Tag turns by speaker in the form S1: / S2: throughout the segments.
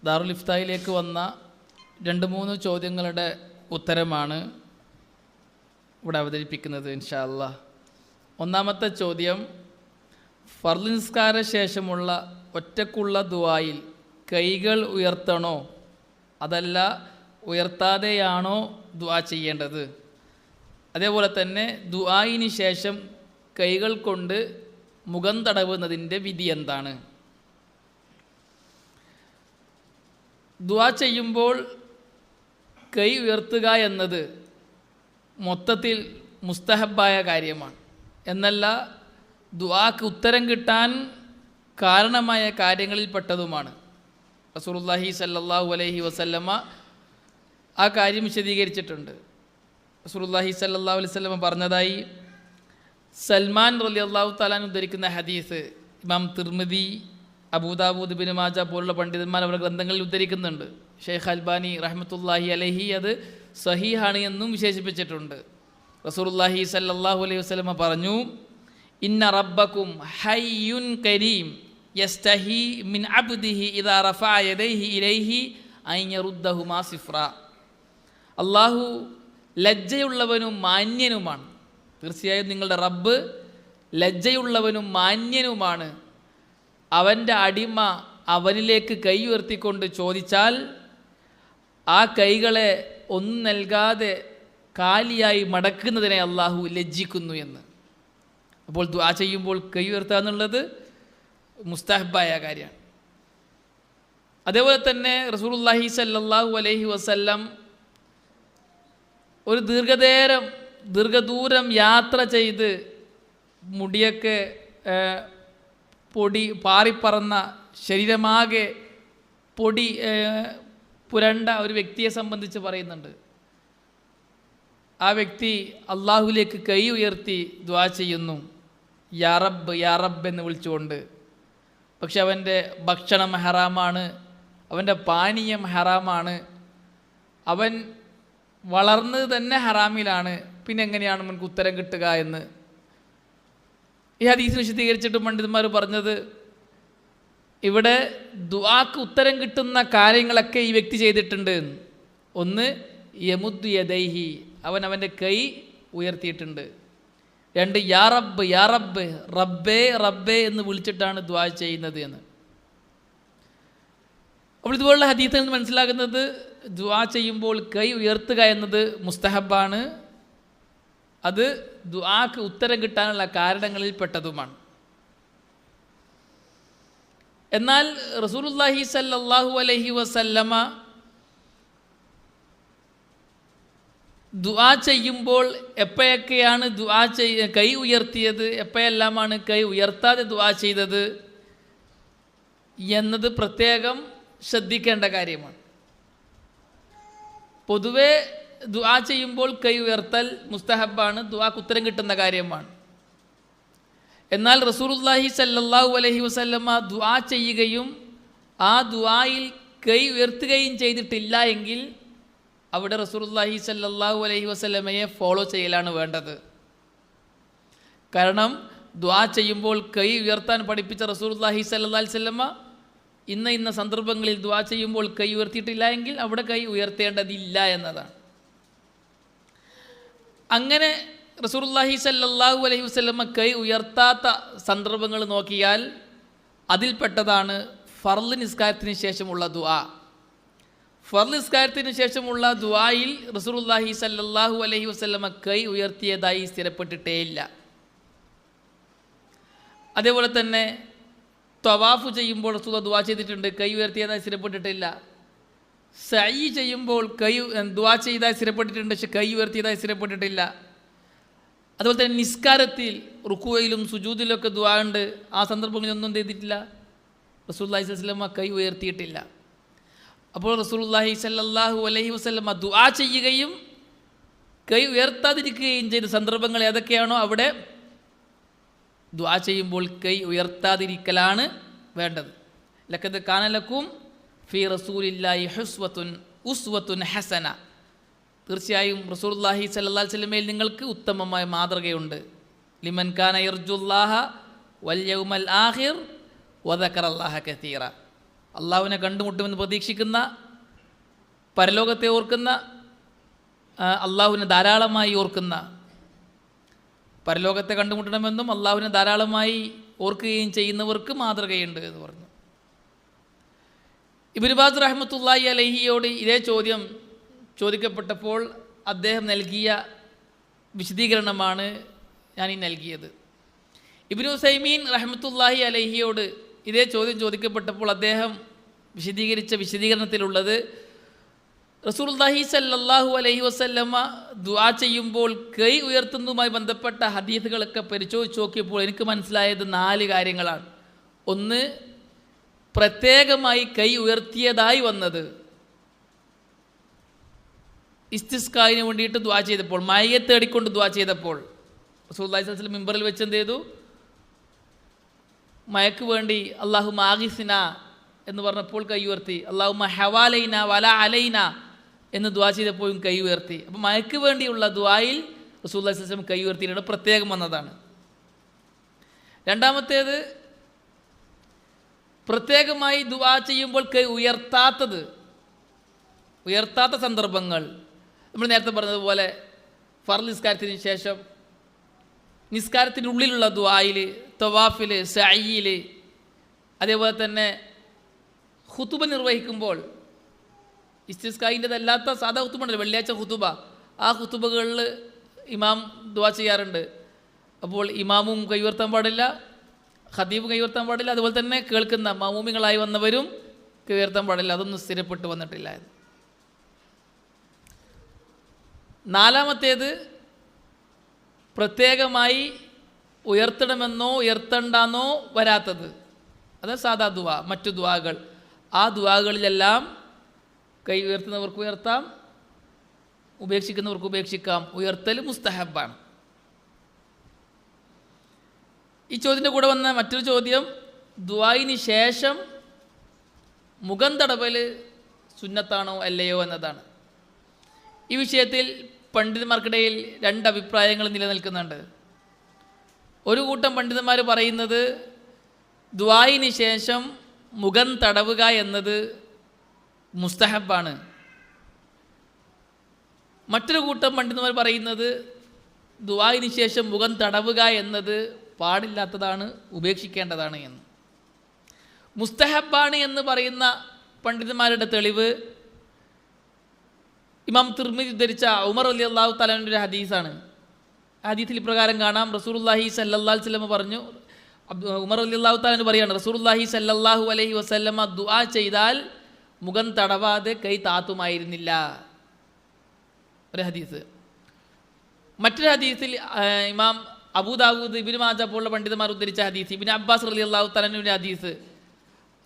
S1: ദാറുൽ ഇഫ്തായിലേക്ക് വന്ന 2-3 ചോദ്യങ്ങളുടെ ഉത്തരമാണ് ഇവിടെ അവതരിപ്പിക്കുന്നത് ഇൻഷാ അല്ലാഹ്. ഒന്നാമത്തെ ചോദ്യം, ഫർള് നിസ്കാര ശേഷമുള്ള ഒറ്റക്കുള്ള ദുആയിൽ കൈകൾ ഉയർത്തണോ അതല്ല ഉയർത്താതെയാണോ ദുആ ചെയ്യേണ്ടത്? അതേപോലെ തന്നെ ദുആയിന് ശേഷം കൈകൾ കൊണ്ട് മുഖം തടവുന്നതിൻ്റെ വിധി എന്താണ്? ദുആ ചെയ്യുമ്പോൾ കൈ ഉയർത്തുക എന്നത് മൊത്തത്തിൽ മുസ്തഹബായ കാര്യമാണ്. എന്നല്ല, ദുആക്ക് ഉത്തരം കിട്ടാൻ കാരണമായ കാര്യങ്ങളിൽപ്പെട്ടതുമാണ്. റസൂലുള്ളാഹി സ്വല്ലല്ലാഹു അലൈഹി വസല്ലമ ആ കാര്യം വിശദീകരിച്ചിട്ടുണ്ട്. റസൂലുള്ളാഹി സ്വല്ലല്ലാഹു അലൈഹി വസല്ലമ പറഞ്ഞതായി സൽമാൻ റളിയല്ലാഹു തആല ഉദ്ധരിക്കുന്ന ഹദീസ് ഇമാം തിർമിദി, അബൂദാവൂദ്, ഇബ്നു മാജ പോലുള്ള പണ്ഡിതന്മാർ അവരുടെ ഗ്രന്ഥങ്ങളിൽ ഉദ്ധരിക്കുന്നുണ്ട്. ഷെയ്ഖ് അൽബാനി റഹ്മത്തുള്ളാഹി അലൈഹി അത് സഹീഹാണ് എന്നും വിശേഷിപ്പിച്ചിട്ടുണ്ട്. റസൂലുള്ളാഹി സ്വല്ലല്ലാഹു അലൈഹി വസല്ലമ പറഞ്ഞു, ഇന്ന റബ്ബക്കും ഹയ്യുൻ കരീം യസ്തഹി മിൻ അബ്ദിഹി ഇദാ റഫഅ യദൈഹി ഇലൈഹി അൻ യറുദ്ദഹുമാ സിഫ്ര. അല്ലാഹു ലജ്ജയുള്ളവനും മാന്യനുമാണ്. തീർച്ചയായും നിങ്ങളുടെ റബ്ബ് ലജ്ജയുള്ളവനും മാന്യനുമാണ്. അവൻ്റെ അടിമ അവനിലേക്ക് കൈ ഉയർത്തിക്കൊണ്ട് ചോദിച്ചാൽ ആ കൈകളെ ഒന്നും നൽകാതെ കാലിയായി മടക്കുന്നതിനെ അല്ലാഹു ലജ്ജിക്കുന്നു എന്ന്. അപ്പോൾ ദുആ ചെയ്യുമ്പോൾ കൈ ഉയർത്തുക എന്നുള്ളത് മുസ്തഹബായ കാര്യമാണ്. അതേപോലെ തന്നെ റസൂലുള്ളാഹി സ്വല്ലല്ലാഹു അലൈഹി വസല്ലം ഒരു ദീർഘദൂരം യാത്ര ചെയ്ത് മുടിയൊക്കെ പൊടി പാറിപ്പറന്ന, ശരീരമാകെ പൊടി പുരണ്ട ഒരു വ്യക്തിയെ സംബന്ധിച്ച് പറയുന്നുണ്ട്. ആ വ്യക്തി അള്ളാഹുലേക്ക് കൈ ഉയർത്തി ദുആ ചെയ്യുന്നു, യാ റബ്ബ് യാ റബ്ബ് എന്ന് വിളിച്ചുകൊണ്ട്. പക്ഷെ അവൻ്റെ ഭക്ഷണം ഹറാമാണ്, അവൻ്റെ പാനീയം ഹറാമാണ്, അവൻ വളർന്നത് തന്നെ ഹറാമിലാണ്. പിന്നെ എങ്ങനെയാണ് നമുക്ക് ഉത്തരം കിട്ടുക എന്ന് ഈ ഹദീസ് വിശദീകരിച്ചിട്ട് പണ്ഡിതന്മാർ പറഞ്ഞത്, ഇവിടെ ദുആക്ക് ഉത്തരം കിട്ടുന്ന കാര്യങ്ങളൊക്കെ ഈ വ്യക്തി ചെയ്തിട്ടുണ്ട്. ഒന്ന്, യമുദ്ദു യദൈഹി, അവൻ്റെ കൈ ഉയർത്തിയിട്ടുണ്ട്. 2, യാ റബ്ബ് യാ റബ്ബ്, റബ്ബേ റബ്ബേ എന്ന് വിളിച്ചിട്ടാണ് ദുആ ചെയ്യുന്നത് എന്ന്. അപ്പോൾ ഇതുപോലുള്ള ഹദീസിൽ നിന്ന് മനസ്സിലാകുന്നത് ദുആ ചെയ്യുമ്പോൾ കൈ ഉയർത്തുക എന്നത് മുസ്തഹബാണ്. അത് ദുആക്ക് ഉത്തരം കിട്ടാനുള്ള കാരണങ്ങളിൽ പെട്ടതുമാണ്. എന്നാൽ റസൂലുള്ളാഹി സ്വല്ലല്ലാഹു അലൈഹി വസല്ലമ ദുആ ചെയ്യുമ്പോൾ എപ്പോഴൊക്കെയാണ് കൈ ഉയർത്തിയത്, എപ്പോഴെല്ലാമാണ് കൈ ഉയർത്താതെ ദുആ ചെയ്തത് എന്നത് പ്രത്യേകം ശ്രദ്ധിക്കേണ്ട കാര്യമാണ്. പൊതുവെ ദുആ ചെയ്യുമ്പോൾ കൈ ഉയർത്തൽ മുസ്തഹബാണ്, ദുആക്ക് ഉത്തരം കിട്ടുന്ന കാര്യമാണ്. എന്നാൽ റസൂലുള്ളാഹി സ്വല്ലല്ലാഹു അലൈഹി വസല്ലമ ദുആ ചെയ്യുകയും ആ ദുആയിൽ കൈ ഉയർത്തുകയും ചെയ്തിട്ടില്ല എങ്കിൽ അവിടെ റസൂലുള്ളാഹി സ്വല്ലല്ലാഹു അലൈഹി വസല്ലമയെ ഫോളോ ചെയ്യലാണ് വേണ്ടത്. കാരണം ദുആ ചെയ്യുമ്പോൾ കൈ ഉയർത്താൻ പഠിപ്പിച്ച റസൂലുള്ളാഹി സ്വല്ലല്ലാഹു അലൈഹി വസല്ലമ ഇന്ന സന്ദർഭങ്ങളിൽ ദുആ ചെയ്യുമ്പോൾ കൈ ഉയർത്തിയിട്ടില്ല എങ്കിൽ അവിടെ കൈ ഉയർത്തേണ്ടതില്ല എന്നതാണ്. അങ്ങനെ റസൂലുള്ളാഹി സ്വല്ലല്ലാഹു അലൈഹി വസല്ലമ കൈ ഉയർത്താത്ത സന്ദർഭങ്ങൾ നോക്കിയാൽ അതിൽപ്പെട്ടതാണ് ഫർള് നിസ്കാരത്തിന് ശേഷമുള്ള ദുആ. ഫർള് നിസ്കാരത്തിന് ശേഷമുള്ള ദുആയിൽ റസൂലുള്ളാഹി സ്വല്ലല്ലാഹു അലൈഹി വസല്ലമ കൈ ഉയർത്തിയതായി സ്ഥിരപ്പെട്ടിട്ടേയില്ല. അതേപോലെ തന്നെ തവാഫ് ചെയ്യുമ്പോൾ റസൂൽ ദുആ ചെയ്തിട്ടുണ്ട്, കൈ ഉയർത്തിയതായി സ്ഥിരപ്പെട്ടിട്ടില്ല. സഈ ചെയ്യുമ്പോൾ ദുആ ചെയ്തതായി സ്ഥിരപ്പെട്ടിട്ടുണ്ട്, പക്ഷെ കൈ ഉയർത്തിയതായി സ്ഥിരപ്പെട്ടിട്ടില്ല. അതുപോലെ തന്നെ നിസ്കാരത്തിൽ റുക്കുവയിലും സുജൂദിലൊക്കെ ദുആ ഉണ്ട്, ആ സന്ദർഭങ്ങളിലൊന്നും ചെയ്തിട്ടില്ല, റസൂലുള്ളാഹി സ്വല്ലല്ലാഹു അലൈഹി വസല്ലമ കൈ ഉയർത്തിയിട്ടില്ല. അപ്പോൾ റസൂലുള്ളാഹി സ്വല്ലല്ലാഹു അലൈഹി വസല്ലമ ദുആ ചെയ്യുകയും കൈ ഉയർത്താതിരിക്കുകയും ചെയ്ത സന്ദർഭങ്ങൾ ഏതൊക്കെയാണോ അവിടെ ദുആ ചെയ്യുമ്പോൾ കൈ ഉയർത്താതിരിക്കലാണ് വേണ്ടത്. ലഖദ് കാന ലക്കും ഫീ റസൂലില്ലാഹി ഉസ്വത്തുൻ ഹസന, തീർച്ചയായും റസൂലുള്ളാഹി സ്വല്ലല്ലാഹു അലൈഹി വസല്ലമയിൽ നിങ്ങൾക്ക് ഉത്തമമായ മാതൃകയുണ്ട്. ലിമൻ കാന യർജുല്ലാഹ വൽ യൗമൽ ആഖിർ വദക്കറല്ലാഹ കതീറ. അള്ളാഹുവിനെ കണ്ടുമുട്ടുമെന്ന് പ്രതീക്ഷിക്കുന്ന, പരലോകത്തെ ഓർക്കുന്ന, അള്ളാഹുവിനെ ധാരാളമായി ഓർക്കുന്ന, പരലോകത്തെ കണ്ടുമുട്ടണമെന്നും അള്ളാഹുവിനെ ധാരാളമായി ഓർക്കുകയും ചെയ്യുന്നവർക്ക് മാതൃകയുണ്ട് എന്ന് പറഞ്ഞു. ഇബ്നു ബാസ് റഹ്മത്തുള്ളാഹി അലൈഹിയോട് ഇതേ ചോദ്യം ചോദിക്കപ്പെട്ടപ്പോൾ അദ്ദേഹം നൽകിയ വിശദീകരണമാണ് ഞാനീ നൽകിയത്. ഇബ്നു ഉസൈമീൻ റഹ്മത്തുള്ളാഹി അലൈഹിയോട് ഇതേ ചോദ്യം ചോദിക്കപ്പെട്ടപ്പോൾ അദ്ദേഹം വിശദീകരിച്ച വിശദീകരണത്തിലുള്ളത്, റസൂലുള്ളാഹി സ്വല്ലല്ലാഹു അലൈഹി വസല്ലമ ദുആ ചെയ്യുമ്പോൾ കൈ ഉയർത്തുന്നതുമായി ബന്ധപ്പെട്ട ഹദീസുകളൊക്കെ പരിശോധിച്ച് നോക്കിയപ്പോൾ എനിക്ക് മനസ്സിലായത് 4 കാര്യങ്ങളാണ്. ഒന്ന്, പ്രത്യേകമായി കൈ ഉയർത്തിയതായി വന്നത് ഇസ്തിസ്കായിന് വേണ്ടിയിട്ട് ദുആ ചെയ്തപ്പോൾ, മഴയെ തേടിക്കൊണ്ട് ദുആ ചെയ്തപ്പോൾ റസൂലുള്ളാഹി സ്വല്ലല്ലാഹു അലൈഹി വസല്ലം മിമ്പറിൽ വെച്ച് എന്ത് ചെയ്തു? മഴയ്ക്ക് വേണ്ടി അല്ലാഹുമ്മ ആഗിസ്ന എന്ന് പറഞ്ഞപ്പോൾ കൈ ഉയർത്തി. അല്ലാഹുമ്മ ഹവാലൈന വല അലൈന എന്ന് ദുആ ചെയ്തപ്പോഴും കൈ ഉയർത്തി. അപ്പോൾ മഴയ്ക്ക് വേണ്ടിയുള്ള ദുആയിൽ റസൂലുള്ളാഹി സ്വല്ലല്ലാഹു അലൈഹി വസല്ലം കൈ ഉയർത്തിയിട്ട് പ്രത്യേകം വന്നതാണ്. രണ്ടാമത്തേത്, പ്രത്യേകമായി ദുആ ചെയ്യുമ്പോൾ കൈ ഉയർത്താത്ത സന്ദർഭങ്ങൾ. നമ്മൾ നേരത്തെ പറഞ്ഞതുപോലെ ഫർള് നിസ്കാരത്തിന് ശേഷം, നിസ്കാരത്തിനുള്ളിലുള്ള ദുആയിൽ, തവാഫിൽ, സഅയിൽ, അതേപോലെ തന്നെ ഖുതുബ നിർവഹിക്കുമ്പോൾ, ഇസ്തിസ്കായിൻ്റെതല്ലാത്ത സാധാ ഖുതുബ ഉണ്ടല്ലോ, വെള്ളിയാഴ്ച ഖുതുബ, ആ ഖുതുബകളിൽ ഇമാം ദുആ ചെയ്യാറുണ്ട്. അപ്പോൾ ഇമാമും കൈ ഉയർത്താൻ പാടില്ല, ഖതീബ് കൈ ഉയർത്താൻ പാടില്ല, അതുപോലെ തന്നെ കേൾക്കുന്ന മഅമൂമികളായി വന്നവരും കൈ ഉയർത്താൻ പാടില്ല. അതൊന്നും സ്ഥിരപ്പെട്ട് വന്നിട്ടില്ല. നാലാമത്തേത്, പ്രത്യേകമായി ഉയർത്തണമെന്നോ ഉയർത്തണ്ടെന്നോ വരാത്തത്, അത് സാധാ ദുആ, മറ്റു ദുആകൾ. ആ ദുആകളിലെല്ലാം കൈ ഉയർത്തുന്നവർക്ക് ഉയർത്താം, ഉപേക്ഷിക്കുന്നവർക്ക് ഉപേക്ഷിക്കാം. ഉയർത്തൽ മുസ്തഹബാണ്. ഈ ചോദ്യത്തിൻ്റെ കൂടെ വന്ന മറ്റൊരു ചോദ്യം, ദുആയിന് ശേഷം മുഖം തടവൽ സുന്നത്താണോ അല്ലയോ എന്നതാണ്. ഈ വിഷയത്തിൽ പണ്ഡിതന്മാർക്കിടയിൽ 2 അഭിപ്രായങ്ങൾ നിലനിൽക്കുന്നുണ്ട്. ഒരു കൂട്ടം പണ്ഡിതന്മാർ പറയുന്നത് ദുആയിന് ശേഷം മുഖം തടവുക എന്നത് മുസ്തഹബാണ്. മറ്റൊരു കൂട്ടം പണ്ഡിതന്മാർ പറയുന്നത് ദുആയിന് ശേഷം മുഖം തടവുക എന്നത് പാടില്ലാത്തതാണ്, ഉപേക്ഷിക്കേണ്ടതാണ് എന്ന്. മുസ്തഹബാണ് എന്ന് പറയുന്ന പണ്ഡിതന്മാരുടെ തെളിവ് ഇമാം തിർമിദി ഉദ്ധരിച്ച ഉമർ റളിയല്ലാഹു തആല അൻഹുവിന്റെ ഹദീസാണ്. ഹദീസിൽ ഇപ്രകാരം കാണാം, റസൂലുള്ളാഹി സ്വല്ലല്ലാഹു അലൈഹി വസല്ലം പറഞ്ഞു, ഉമർ റളിയല്ലാഹു തആല അൻഹു പറയാണ്, റസൂലുള്ളാഹി സ്വല്ലല്ലാഹു അലൈഹി വസല്ലമ ദുആ ചെയ്താൽ മുഖം തടവാതെ കൈ താത്തുമായിരുന്നില്ല. ഒരു ഹദീസ്. മറ്റൊരു ഹദീസിൽ ഇമാം അബൂദാവൂദ്, ഇബ്നു മാജ പോലുള്ള പണ്ഡിതന്മാർ ഉദ്ധരിച്ച ഹദീസ്, ഇബ്നു അബ്ബാസ് റളിയല്ലാഹു തആല അൻഹുവിന്റെ ഹദീസ്,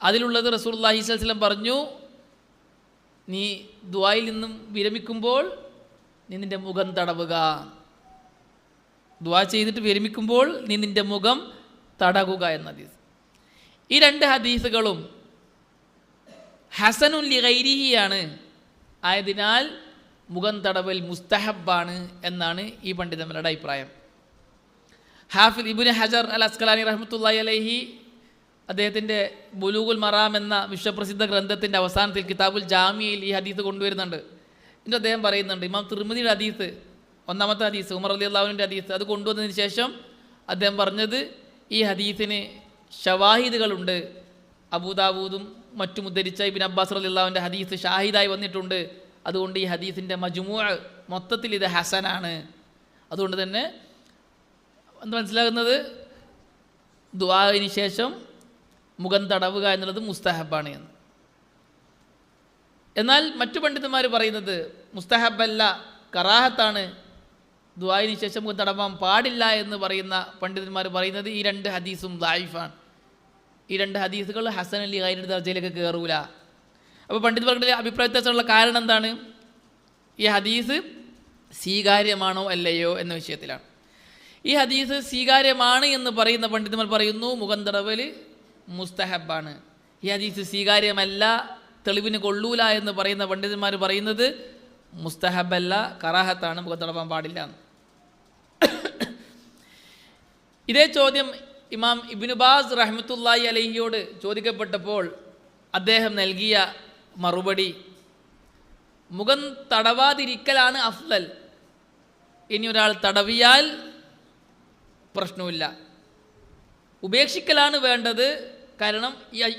S1: അതിലുള്ളത് റസൂലുള്ളാഹി സ്വല്ലല്ലാഹു അലൈഹി വസല്ലം പറഞ്ഞു, നീ ദുആയിൽ നിന്നും വിരമിക്കുമ്പോൾ നീ നിൻ്റെ മുഖം തടവുക. ദുആ ചെയ്തിട്ട് വിരമിക്കുമ്പോൾ നീ നിൻ്റെ മുഖം തടകുക എന്ന ഹദീസ്. ഈ 2 ഹദീസുകളും ഹസനുൻ ലിഗൈരിഹിയാണ്. ആയതിനാൽ മുഖം തടവൽ മുസ്തഹബാണ് എന്നാണ് ഈ പണ്ഡിതന്മാരുടെ അഭിപ്രായം. ഹാഫിദ് ഇബ്നു ഹജർ അൽ അസ്കലാനി റഹ്മത്തുള്ളാഹി അലൈഹി അദ്ദേഹത്തിൻ്റെ ബുലൂഗുൽ മറാം എന്ന വിശ്വപ്രസിദ്ധ ഗ്രന്ഥത്തിൻ്റെ അവസാനത്തിൽ കിതാബുൽ ജാമിയിൽ ഈ ഹദീസ് കൊണ്ടുവരുന്നുണ്ട്. എന്നിട്ട് അദ്ദേഹം പറയുന്നുണ്ട്, ഇമാം തിർമിദിയുടെ ഹദീസ്, 1-ാമത്തെ ഹദീസ്, ഉമർ റളിയല്ലാഹു അൻഹുവിൻ്റെ ഹദീസ്, അത് കൊണ്ടുവന്നതിന് ശേഷം അദ്ദേഹം പറഞ്ഞത്, ഈ ഹദീസിന് ഷവാഹിദുകളുണ്ട്. അബൂദാവൂദും മറ്റും ഉദ്ധരിച്ച ഇബ്നു അബ്ബാസ് റളിയല്ലാഹുവിൻ്റെ ഹദീസ് ഷാഹിദായി വന്നിട്ടുണ്ട്. അതുകൊണ്ട് ഈ ഹദീസിൻ്റെ മജ്മൂഅ് മൊത്തത്തിൽ ഇത് ഹസനാണ്. അതുകൊണ്ട് തന്നെ എന്ത് മനസ്സിലാകുന്നത്, ദുആഇന് ശേഷം മുഖം തടവുക എന്നുള്ളത് മുസ്തഹബാണ് എന്ന്. എന്നാൽ മറ്റു പണ്ഡിതന്മാർ പറയുന്നത് മുസ്തഹബല്ല, കറാഹത്താണ്, ദുആഇന് ശേഷം മുഖം തടവാൻ പാടില്ല എന്ന് പറയുന്ന പണ്ഡിതന്മാർ പറയുന്നത് ഈ 2 ഹദീസും ദഅീഫാണ്. ഈ 2 ഹദീസുകൾ ഹസൻ അലി ഗൈറിൻ്റെ ദർജയിലേക്ക് കയറൂല. അപ്പോൾ പണ്ഡിതന്മാരുടെ അഭിപ്രായ വ്യത്യാസമുള്ള കാരണം എന്താണ്? ഈ ഹദീസ് സ്വീകാര്യമാണോ അല്ലയോ എന്ന വിഷയത്തിലാണ്. ഈ ഹദീസ് സ്വീകാര്യമാണ് എന്ന് പറയുന്ന പണ്ഡിതന്മാർ പറയുന്നു മുഖം തടവൽ മുസ്തഹബാണ്. ഈ ഹദീസ് സ്വീകാര്യമല്ല, തെളിവിന് കൊള്ളൂല എന്ന് പറയുന്ന പണ്ഡിതന്മാർ പറയുന്നത് മുസ്തഹബല്ല, കറാഹത്താണ്, മുഖം തടവാൻ പാടില്ല. ഇതേ ചോദ്യം ഇമാം ഇബ്നു ബാസ് റഹ്മത്തുള്ളാഹി അലൈഹിയോട് ചോദിക്കപ്പെട്ടപ്പോൾ അദ്ദേഹം നൽകിയ മറുപടി മുഖം തടവാതിരിക്കലാണ് അഫ്ളൽ. ഇനി ഒരാൾ തടവിയാൽ പ്രശ്നമില്ല, ഉപേക്ഷിക്കലാണ് വേണ്ടത്. കാരണം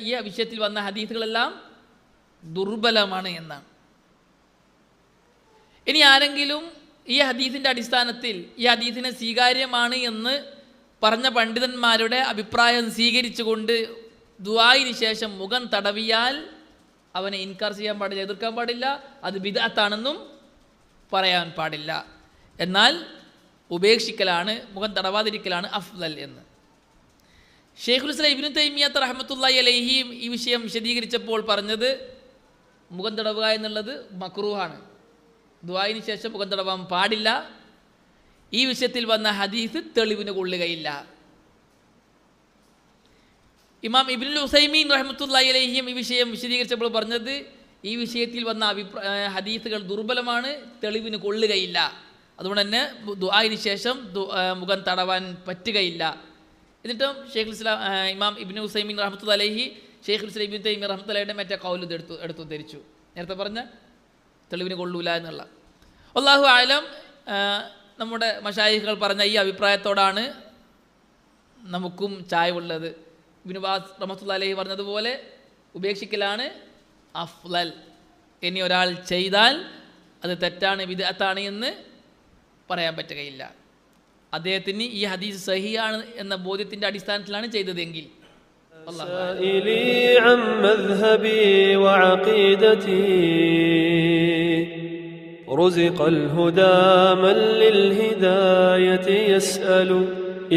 S1: ഈ വിഷയത്തിൽ വന്ന ഹദീസുകളെല്ലാം ദുർബലമാണ് എന്നാണ്. ഇനി ആരെങ്കിലും ഈ ഹദീസിൻ്റെ അടിസ്ഥാനത്തിൽ ഈ ഹദീസിനെ സ്വീകാര്യമാണ് എന്ന് പറഞ്ഞ പണ്ഡിതന്മാരുടെ അഭിപ്രായം സ്വീകരിച്ചുകൊണ്ട് ദുആയിന് ശേഷം മുഖം തടവിയാൽ അവനെ ഇൻകാർ ചെയ്യാൻ പാടില്ല, എതിർക്കാൻ പാടില്ല, അത് ബിദ്അത്താണെന്നും പറയാൻ പാടില്ല. എന്നാൽ ഉപേക്ഷിക്കലാണ്, മുഖം തടവാതിരിക്കലാണ് അഫ്ളൽ എന്ന് ഷെയ്ഖുൽ ഇസ്ലാം ഇബ്നു തൈമിയ്യ റഹ്മത്തുള്ളാഹി അലൈഹി ഈ വിഷയം വിശദീകരിച്ചപ്പോൾ പറഞ്ഞത് മുഖം തടവുക എന്നുള്ളത് മക്റൂഹാണ്, ദുആയിന് ശേഷം മുഖം തടവാൻ പാടില്ല. ഈ വിഷയത്തിൽ വന്ന ഹദീസ് തെളിവിന് കൊള്ളുകയില്ല. ഇമാം ഇബ്നുൽ ഉസൈമീൻ റഹ്മത്തുള്ളാഹി അലൈഹിയും ഈ വിഷയം വിശദീകരിച്ചപ്പോൾ പറഞ്ഞത് ഈ വിഷയത്തിൽ വന്ന ഹദീസുകൾ ദുർബലമാണ്, തെളിവിന് കൊള്ളുകയില്ല. അതുകൊണ്ട് തന്നെ ദുആയിന് ശേഷം മുഖം തടവാൻ പറ്റുകയില്ല. എന്നിട്ടും ഷെയ്ഖുൽ ഇസ്ലാം ഇമാം ഇബ്നു ഉസൈമീൻ റഹ്മത്തുള്ളാഹി അലൈഹി ഷെയ്ഖുൽ ഇസ്ലാം ഇബ്നു തൈമിയ്യ റഹ്മത്തുള്ളാഹിയുടെ മറ്റേ ഖൗൽ എടുത്തു ധരിച്ചു, നേരത്തെ പറഞ്ഞ തെളിവിന് കൊള്ളൂല എന്നുള്ള. അല്ലാഹു അഅലം. നമ്മുടെ മശായിഖുകൾ പറഞ്ഞ ഈ അഭിപ്രായത്തോടാണ് നമുക്കും ചായവുള്ളത്. ഇബ്നു ബാസ് റഹ്മത്തുള്ളാഹി അലൈഹി പറഞ്ഞതുപോലെ ഉപേക്ഷിക്കലാണ് അഫ്ളൽ. ഇനി ഒരാൾ ചെയ്താൽ അത് തെറ്റാണ്, ബിദ്അത്താണ് എന്ന് പറയാൻ പറ്റുകയില്ല. അദ്ദേഹത്തിന് ഈ ഹദീസ് സഹിയാണ് എന്ന ബോധ്യത്തിൻ്റെ അടിസ്ഥാനത്തിലാണ് ചെയ്തതെങ്കിൽ.
S2: رزق الهدى من للهداية يسأل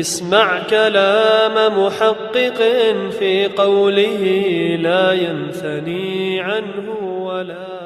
S2: اسمع كلام محقق في قوله لا ينثني عنه ولا